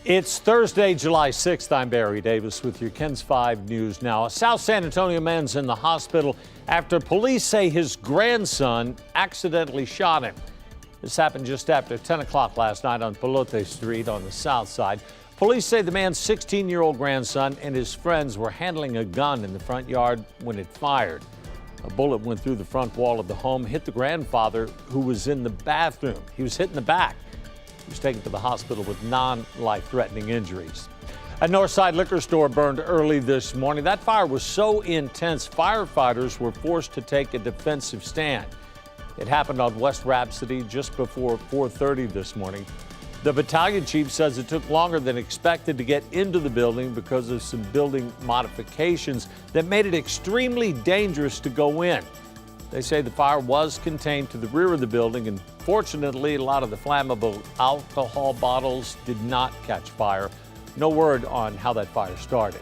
It's Thursday, July 6th. I'm Barry Davis with your KENS 5 News Now. A South San Antonio man's in the hospital after police say his grandson accidentally shot him. This happened just after 10 o'clock last night on Pelote Street on the south side. Police say the man's 16-year-old grandson and his friends were handling a gun in the front yard when it fired. A bullet went through the front wall of the home, hit the grandfather who was in the bathroom. He was hit in the back. He was taken to the hospital with non-life-threatening injuries. A Northside Liquor Store burned early this morning. That fire was so intense, firefighters were forced to take a defensive stand. It happened on West Rhapsody just before 4:30 this morning. The battalion chief says it took longer than expected to get into the building because of some building modifications that made it extremely dangerous to go in. They say the fire was contained to the rear of the building, and fortunately, a lot of the flammable alcohol bottles did not catch fire. No word on how that fire started.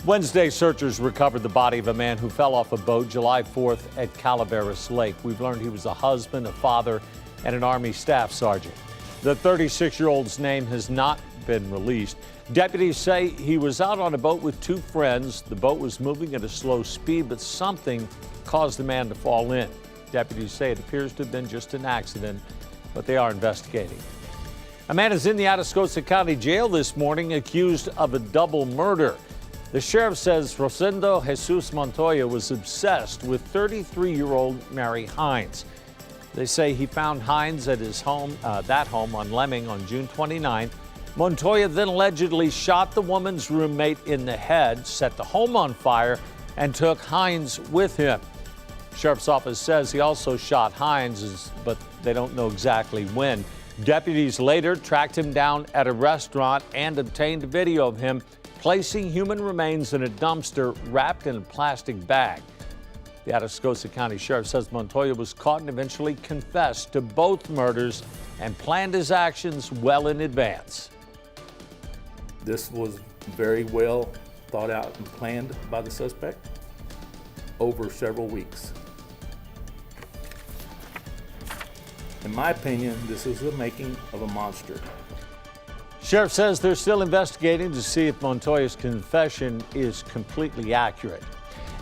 Wednesday, searchers recovered the body of a man who fell off a boat July 4th at Calaveras Lake. We've learned he was a husband, a father, and an Army staff sergeant. The 36-year-old's name has not been released. Deputies say he was out on a boat with two friends. The boat was moving at a slow speed, but something caused the man to fall in. Deputies say it appears to have been just an accident, but they are investigating. A man is in the Atascosa County Jail this morning accused of a double murder. The sheriff says Rosendo Jesus Montoya was obsessed with 33-year-old Mary Hines. They say he found Hines at his home, that home on Lemming on June 29th. Montoya then allegedly shot the woman's roommate in the head, set the home on fire, and took Hines with him. Sheriff's office says he also shot Hines, but they don't know exactly when. Deputies later tracked him down at a restaurant and obtained a video of him placing human remains in a dumpster wrapped in a plastic bag. The Atascosa County Sheriff says Montoya was caught and eventually confessed to both murders and planned his actions well in advance. This was very well thought out and planned by the suspect over several weeks. In my opinion, this is the making of a monster. Sheriff says they're still investigating to see if Montoya's confession is completely accurate.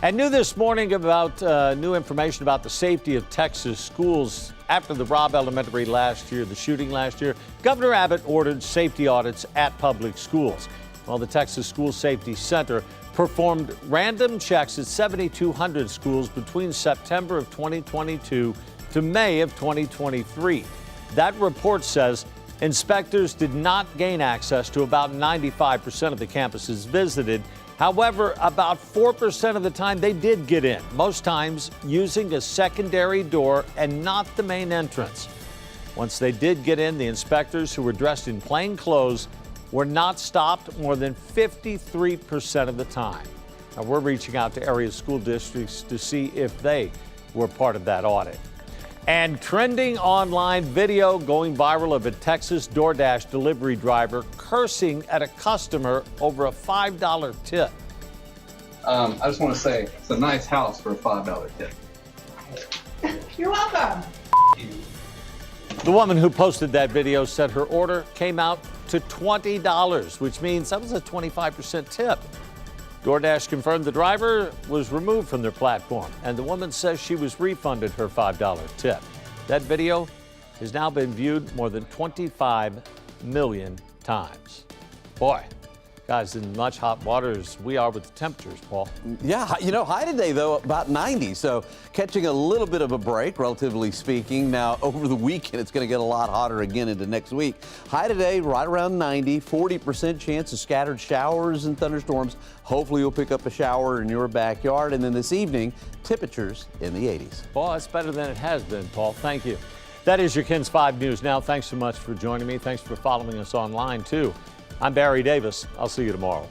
And new this morning about new information about the safety of Texas schools after the Robb Elementary the shooting last year. Governor Abbott ordered safety audits at public schools. Well, the Texas School Safety Center performed random checks at 7,200 schools between September of 2022 to May of 2023. That report says inspectors did not gain access to about 95% of the campuses visited. However, about 4% of the time they did get in, most times using a secondary door and not the main entrance. Once they did get in, the inspectors, who were dressed in plain clothes, were not stopped more than 53% of the time. Now, we're reaching out to area school districts to see if they were part of that audit. And trending online video going viral of a Texas Doordash delivery driver cursing at a customer over a $5 tip. I just want to say it's a nice house for a $5 tip. You're welcome. The woman who posted that video said her order came out to $20, which means that was a 25% tip. DoorDash confirmed the driver was removed from their platform, and the woman says she was refunded her $5 tip. That video has now been viewed more than 25 million times. Boy, guys, in much hot water as we are with the temperatures, Paul. Yeah, high today, though, about 90. So catching a little bit of a break, relatively speaking. Now, over the weekend, it's going to get a lot hotter again into next week. High today, right around 90, 40% chance of scattered showers and thunderstorms. Hopefully, you'll pick up a shower in your backyard. And then this evening, temperatures in the 80s. Well, that's better than it has been, Paul. Thank you. That is your KENS 5 News Now. Thanks so much for joining me. Thanks for following us online, too. I'm Barry Davis. I'll see you tomorrow.